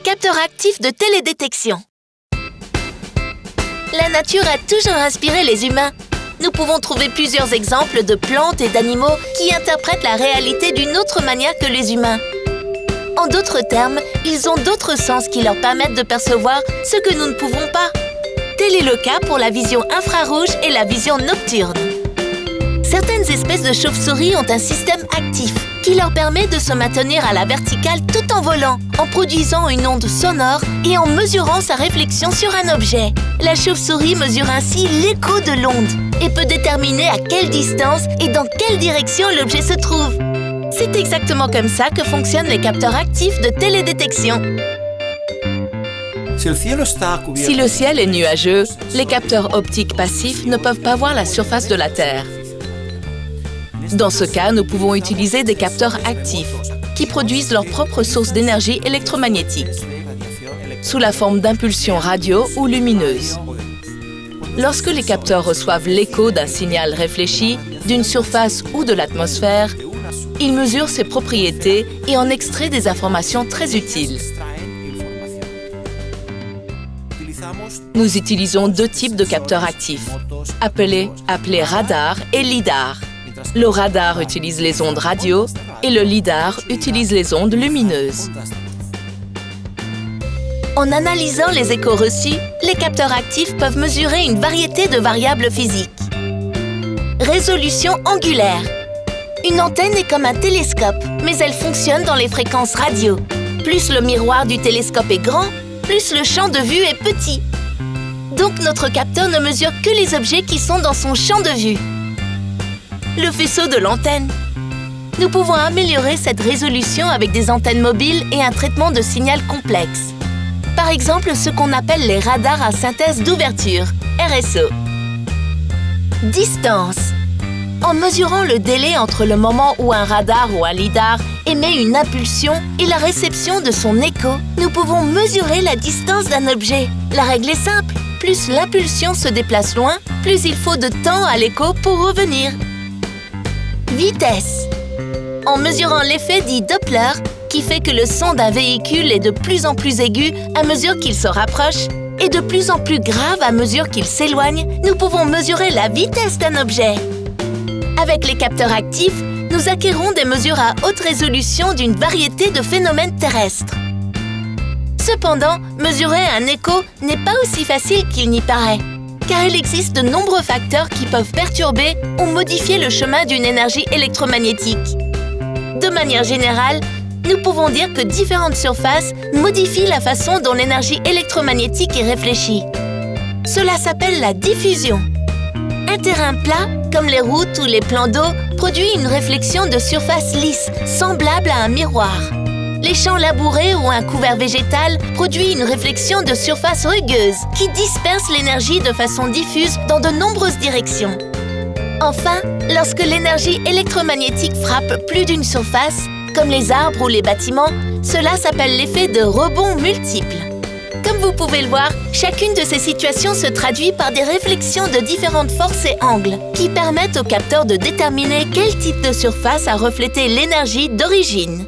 Capteur actif de télédétection. La nature a toujours inspiré les humains. Nous pouvons trouver plusieurs exemples de plantes et d'animaux qui interprètent la réalité d'une autre manière que les humains. En d'autres termes, ils ont d'autres sens qui leur permettent de percevoir ce que nous ne pouvons pas. Tel est le cas pour la vision infrarouge et la vision nocturne. Certaines espèces de chauves-souris ont un système actif qui leur permet de se maintenir à la verticale tout en volant, en produisant une onde sonore et en mesurant sa réflexion sur un objet. La chauve-souris mesure ainsi l'écho de l'onde et peut déterminer à quelle distance et dans quelle direction l'objet se trouve. C'est exactement comme ça que fonctionnent les capteurs actifs de télédétection. Si le ciel est nuageux, les capteurs optiques passifs ne peuvent pas voir la surface de la Terre. Dans ce cas, nous pouvons utiliser des capteurs actifs qui produisent leur propre source d'énergie électromagnétique sous la forme d'impulsions radio ou lumineuses. Lorsque les capteurs reçoivent l'écho d'un signal réfléchi, d'une surface ou de l'atmosphère, ils mesurent ses propriétés et en extraient des informations très utiles. Nous utilisons deux types de capteurs actifs, appelés radar et lidar. Le radar utilise les ondes radio et le lidar utilise les ondes lumineuses. En analysant les échos reçus, les capteurs actifs peuvent mesurer une variété de variables physiques. Résolution angulaire. Une antenne est comme un télescope, mais elle fonctionne dans les fréquences radio. Plus le miroir du télescope est grand, plus le champ de vue est petit. Donc notre capteur ne mesure que les objets qui sont dans son champ de vue. Le faisceau de l'antenne. Nous pouvons améliorer cette résolution avec des antennes mobiles et un traitement de signal complexe. Par exemple, ce qu'on appelle les radars à synthèse d'ouverture, RSO. Distance. En mesurant le délai entre le moment où un radar ou un lidar émet une impulsion et la réception de son écho, nous pouvons mesurer la distance d'un objet. La règle est simple. Plus l'impulsion se déplace loin, plus il faut de temps à l'écho pour revenir. Vitesse. En mesurant l'effet dit Doppler, qui fait que le son d'un véhicule est de plus en plus aigu à mesure qu'il se rapproche et de plus en plus grave à mesure qu'il s'éloigne, nous pouvons mesurer la vitesse d'un objet. Avec les capteurs actifs, nous acquérons des mesures à haute résolution d'une variété de phénomènes terrestres. Cependant, mesurer un écho n'est pas aussi facile qu'il n'y paraît, car il existe de nombreux facteurs qui peuvent perturber ou modifier le chemin d'une énergie électromagnétique. De manière générale, nous pouvons dire que différentes surfaces modifient la façon dont l'énergie électromagnétique est réfléchie. Cela s'appelle la diffusion. Un terrain plat, comme les routes ou les plans d'eau, produit une réflexion de surface lisse, semblable à un miroir. Les champs labourés ou un couvert végétal produit une réflexion de surface rugueuse qui disperse l'énergie de façon diffuse dans de nombreuses directions. Enfin, lorsque l'énergie électromagnétique frappe plus d'une surface, comme les arbres ou les bâtiments, cela s'appelle l'effet de rebond multiple. Comme vous pouvez le voir, chacune de ces situations se traduit par des réflexions de différentes forces et angles qui permettent au capteur de déterminer quel type de surface a reflété l'énergie d'origine.